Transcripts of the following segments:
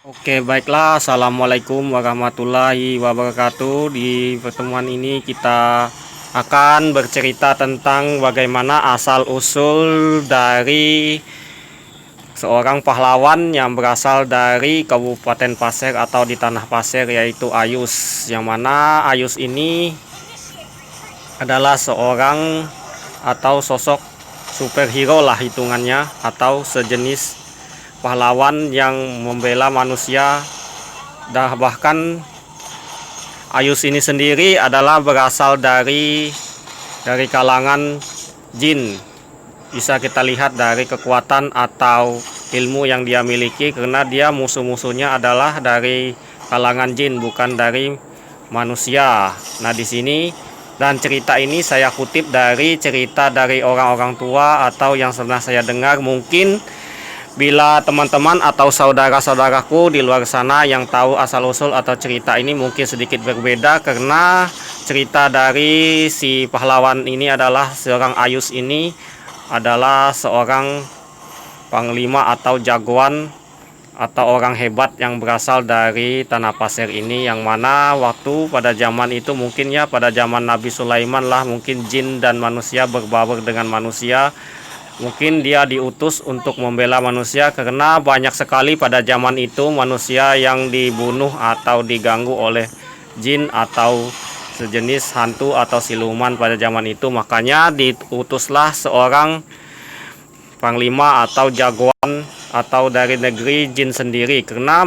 Oke, baiklah. Assalamualaikum warahmatullahi wabarakatuh. Di pertemuan ini kita akan bercerita tentang bagaimana asal-usul dari seorang pahlawan yang berasal dari Kabupaten Pasir atau di Tanah Pasir, yaitu Ayus. Yang mana Ayus ini adalah seorang atau sosok superhero lah hitungannya, atau sejenis pahlawan yang membela manusia. Bahkan Ayus ini sendiri adalah berasal dari kalangan jin. Bisa kita lihat dari kekuatan atau ilmu yang dia miliki, karena dia musuh-musuhnya adalah dari kalangan jin, bukan dari manusia. Nah, di sini dan cerita ini saya kutip dari cerita dari orang-orang tua atau yang pernah saya dengar. Mungkin bila teman-teman atau saudara-saudaraku di luar sana yang tahu asal-usul atau cerita ini mungkin sedikit berbeda, karena cerita dari si pahlawan ini adalah seorang Ayus ini adalah seorang panglima atau jagoan atau orang hebat yang berasal dari Tanah Pasir ini, yang mana waktu pada zaman itu mungkin ya pada zaman Nabi Sulaiman lah, mungkin jin dan manusia berbaur dengan manusia. Mungkin dia diutus untuk membela manusia, karena banyak sekali pada zaman itu manusia yang dibunuh atau diganggu oleh jin atau sejenis hantu atau siluman pada zaman itu. Makanya diutuslah seorang panglima atau jagoan atau dari negeri jin sendiri, karena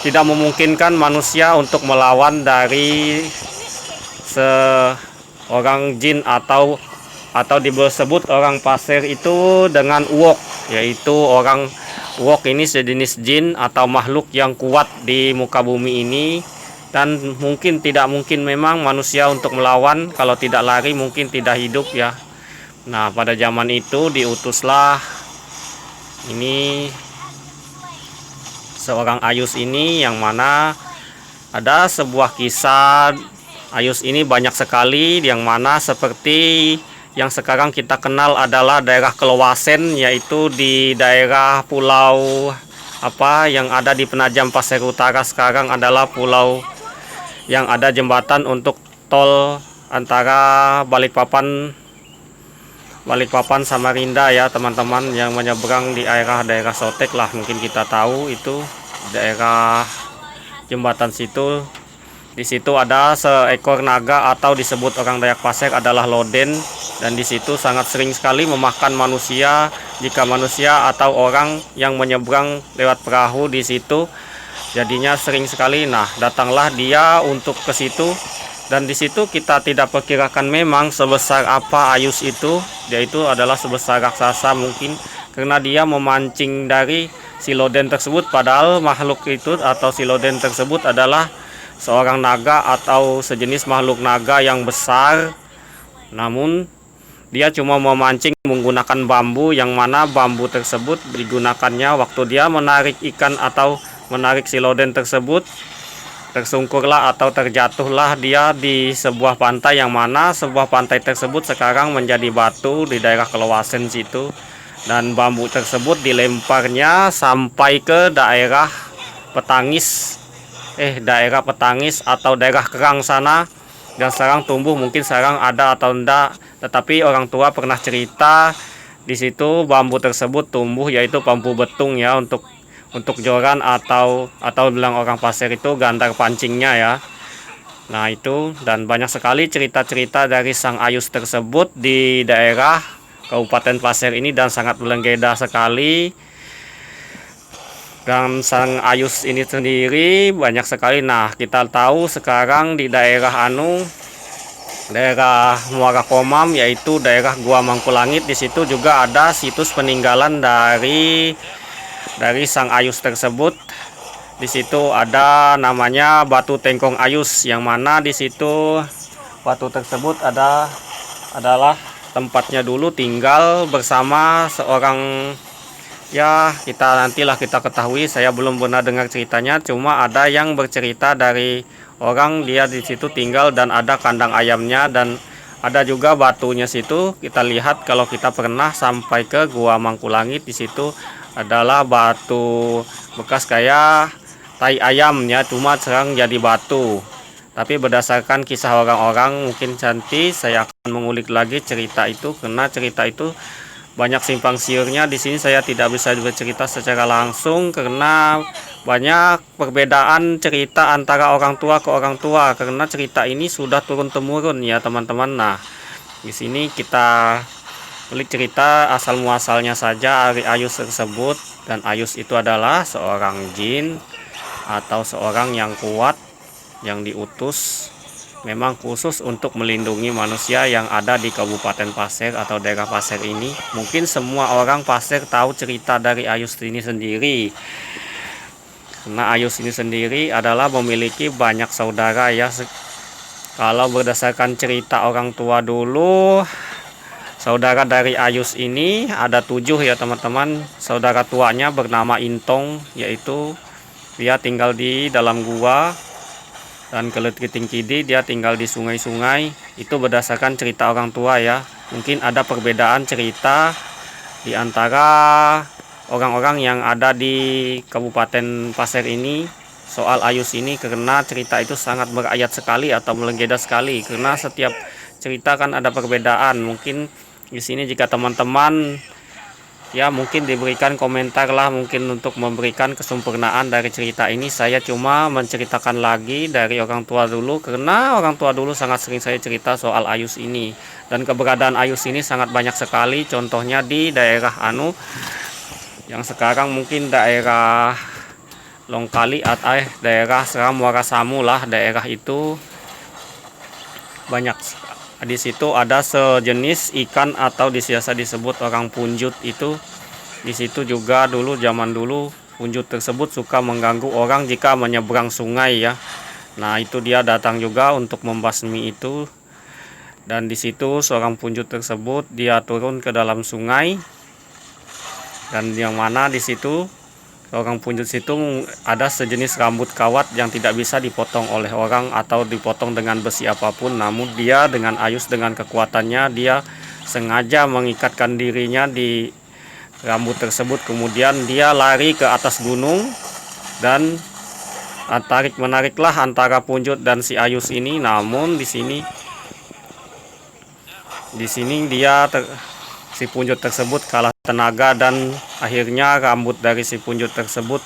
tidak memungkinkan manusia untuk melawan dari seorang jin atau disebut orang pasir itu dengan uwok, yaitu orang uwok ini sejenis jin atau makhluk yang kuat di muka bumi ini, dan tidak mungkin memang manusia untuk melawan. Kalau tidak lari mungkin tidak hidup ya. Nah, pada zaman itu diutuslah ini seorang Ayus ini, yang mana ada sebuah kisah. Ayus ini banyak sekali, yang mana seperti yang sekarang kita kenal adalah daerah Kelowasen, yaitu di daerah pulau yang ada di Penajam Pasir Utara sekarang adalah pulau yang ada jembatan untuk tol antara Balikpapan Samarinda ya teman-teman, yang menyeberang di daerah Sotek lah, mungkin kita tahu itu daerah jembatan situ. Di situ ada seekor naga atau disebut orang Dayak Pasir adalah Loden, dan di situ sangat sering sekali memakan manusia jika manusia atau orang yang menyeberang lewat perahu di situ. Jadinya sering sekali. Nah, datanglah dia untuk ke situ, dan di situ kita tidak perkirakan memang sebesar apa Ayus itu. Dia itu adalah sebesar raksasa mungkin, karena dia memancing dari si Loden tersebut, padahal makhluk itu atau si Loden tersebut adalah seorang naga atau sejenis makhluk naga yang besar. Namun dia cuma memancing menggunakan bambu, yang mana bambu tersebut digunakannya waktu dia menarik ikan atau menarik si Loden tersebut. Tersungkurlah atau terjatuhlah dia di sebuah pantai, yang mana sebuah pantai tersebut sekarang menjadi batu di daerah Kelowasen situ, dan bambu tersebut dilemparnya sampai ke daerah Petangis atau daerah Kerang sana, dan sekarang tumbuh, mungkin sekarang ada atau enggak, tetapi orang tua pernah cerita di situ bambu tersebut tumbuh, yaitu bambu betung ya, untuk joran atau bilang orang pasir itu gandar pancingnya ya. Nah, itu dan banyak sekali cerita-cerita dari sang Ayus tersebut di daerah Kabupaten Pasir ini, dan sangat melenggeda sekali. Dan sang Ayus ini sendiri banyak sekali. Nah, kita tahu sekarang di daerah daerah Muara Komam, yaitu daerah Gua Mangkulangit, di situ juga ada situs peninggalan dari sang Ayus tersebut. Di situ ada namanya Batu Tengkong Ayus, yang mana di situ batu tersebut adalah tempatnya dulu tinggal bersama seorang, ya nantilah kita ketahui. Saya belum pernah dengar ceritanya, cuma ada yang bercerita dari orang dia di situ tinggal dan ada kandang ayamnya, dan ada juga batunya situ. Kita lihat kalau kita pernah sampai ke Gua Mangkulangit, di situ adalah batu bekas kayak tai ayam ya, cuma sekarang jadi batu. Tapi berdasarkan kisah orang-orang mungkin nanti saya akan mengulik lagi cerita itu, karena cerita itu banyak simpang siurnya. Di sini saya tidak bisa bercerita secara langsung karena banyak perbedaan cerita antara orang tua ke orang tua, karena cerita ini sudah turun temurun ya teman-teman. Nah, di sini kita kulik cerita asal muasalnya saja dari Ayus tersebut. Dan Ayus itu adalah seorang jin atau seorang yang kuat yang diutus memang khusus untuk melindungi manusia yang ada di Kabupaten Pasir atau daerah Pasir ini. Mungkin semua orang Pasir tahu cerita dari Ayus ini sendiri, karena Ayus ini sendiri adalah memiliki banyak saudara ya. Kalau berdasarkan cerita orang tua dulu, saudara dari Ayus ini ada 7 ya teman-teman. Saudara tuanya bernama Intong, yaitu dia tinggal di dalam gua, dan Keletriting Kidi dia tinggal di sungai-sungai. Itu berdasarkan cerita orang tua ya. Mungkin ada perbedaan cerita di antara orang-orang yang ada di Kabupaten Pasir ini soal Ayus ini, karena cerita itu sangat berayat sekali atau melegenda sekali, karena setiap cerita kan ada perbedaan. Mungkin di sini jika teman-teman ya mungkin diberikan komentar lah, mungkin untuk memberikan kesempurnaan dari cerita ini. Saya cuma menceritakan lagi dari orang tua dulu, karena orang tua dulu sangat sering saya cerita soal Ayus ini, dan keberadaan Ayus ini sangat banyak sekali. Contohnya di daerah yang sekarang mungkin daerah Longkali atau daerah Seram Warasamu lah, daerah itu banyak. Di situ ada sejenis ikan atau biasa disebut orang punjut itu. Di situ juga dulu, zaman dulu, punjut tersebut suka mengganggu orang jika menyeberang sungai ya. Nah, itu dia datang juga untuk membasmi itu. Dan di situ seorang punjut tersebut dia turun ke dalam sungai. Dan yang mana di situ seorang punjut situ ada sejenis rambut kawat yang tidak bisa dipotong oleh orang atau dipotong dengan besi apapun. Namun dia dengan Ayus, dengan kekuatannya, dia sengaja mengikatkan dirinya di rambut tersebut. Kemudian dia lari ke atas gunung dan tarik menariklah antara punjut dan si Ayus ini. Namun di sini si punjut tersebut kalah tenaga, dan akhirnya rambut dari si punjut tersebut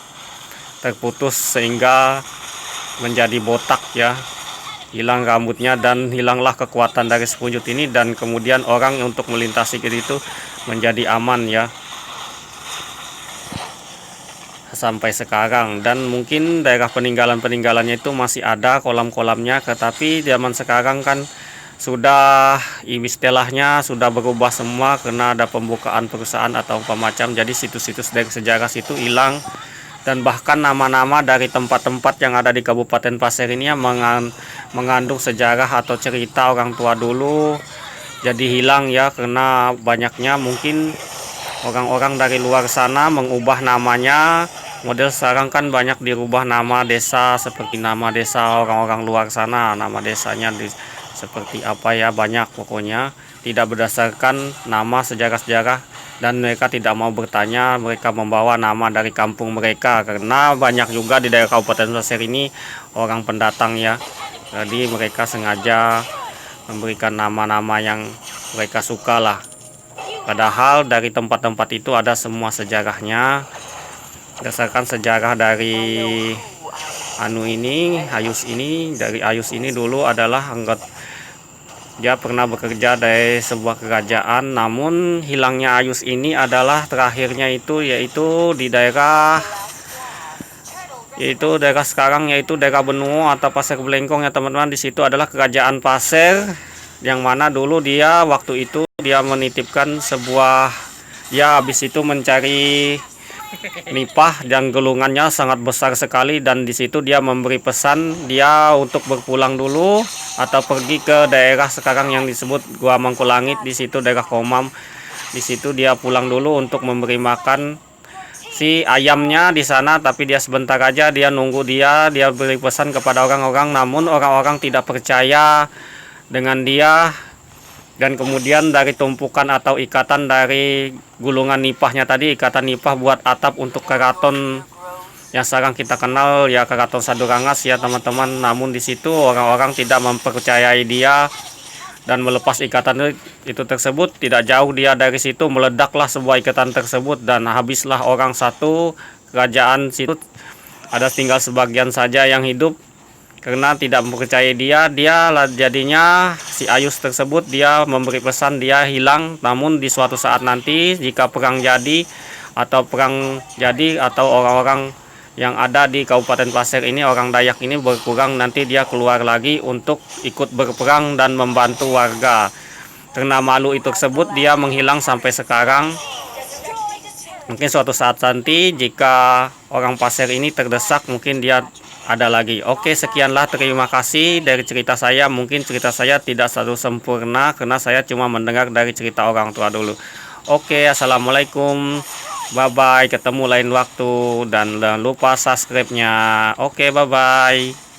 terputus sehingga menjadi botak ya, hilang rambutnya, dan hilanglah kekuatan dari si punjut ini. Dan kemudian orang untuk melintasi itu menjadi aman ya sampai sekarang. Dan mungkin daerah peninggalannya itu masih ada kolam-kolamnya, tetapi zaman sekarang kan sudah istilahnya sudah berubah semua karena ada pembukaan perusahaan atau pemacam. Jadi situs-situs dari sejarah situ hilang, dan bahkan nama-nama dari tempat-tempat yang ada di Kabupaten Pasir ini yang mengandung sejarah atau cerita orang tua dulu jadi hilang ya, karena banyaknya mungkin orang-orang dari luar sana mengubah namanya. Model sekarang kan banyak dirubah nama desa, seperti nama desa orang-orang luar sana, nama desanya seperti apa ya, banyak pokoknya tidak berdasarkan nama sejarah-sejarah, dan mereka tidak mau bertanya, mereka membawa nama dari kampung mereka, karena banyak juga di daerah Kabupaten Pasir ini orang pendatang ya. Jadi mereka sengaja memberikan nama-nama yang mereka suka lah, padahal dari tempat-tempat itu ada semua sejarahnya. Berdasarkan sejarah dari Ayus ini, dari Ayus ini dulu adalah dia pernah bekerja dari sebuah kerajaan. Namun hilangnya Ayus ini adalah terakhirnya yaitu di daerah sekarang, yaitu daerah Benua atau Pasir Belengkong ya teman-teman. Di situ adalah kerajaan Pasir, yang mana dulu dia waktu itu dia menitipkan sebuah, ya habis itu mencari nipah, dan gelungannya sangat besar sekali. Dan di situ dia memberi pesan dia untuk berpulang dulu atau pergi ke daerah sekarang yang disebut Gua Mangkulangit, di situ daerah Komam. Di situ dia pulang dulu untuk memberi makan si ayamnya di sana, tapi dia sebentar aja, dia nunggu, dia beri pesan kepada orang-orang. Namun orang-orang tidak percaya dengan dia. Dan kemudian dari tumpukan atau ikatan dari gulungan nipahnya tadi, ikatan nipah buat atap untuk keraton yang sekarang kita kenal ya, keraton Sadurangas ya teman-teman. Namun di situ orang-orang tidak mempercayai dia dan melepas ikatan itu tersebut. Tidak jauh dia dari situ meledaklah sebuah ikatan tersebut dan habislah orang satu. Kerajaan situ ada tinggal sebagian saja yang hidup karena tidak mempercayai dia. Jadinya si Ayus tersebut dia memberi pesan dia hilang. Namun di suatu saat nanti jika perang jadi atau orang-orang yang ada di Kabupaten Pasir ini, orang Dayak ini berkurang, nanti dia keluar lagi untuk ikut berperang dan membantu warga. Karena malu itu tersebut dia menghilang sampai sekarang. Mungkin suatu saat nanti jika orang Pasir ini terdesak mungkin dia ada lagi. Oke, sekianlah, terima kasih dari cerita saya. Mungkin cerita saya tidak selalu sempurna karena saya cuma mendengar dari cerita orang tua dulu. Oke, assalamualaikum, bye bye, ketemu lain waktu dan jangan lupa subscribe-nya. Oke, bye bye.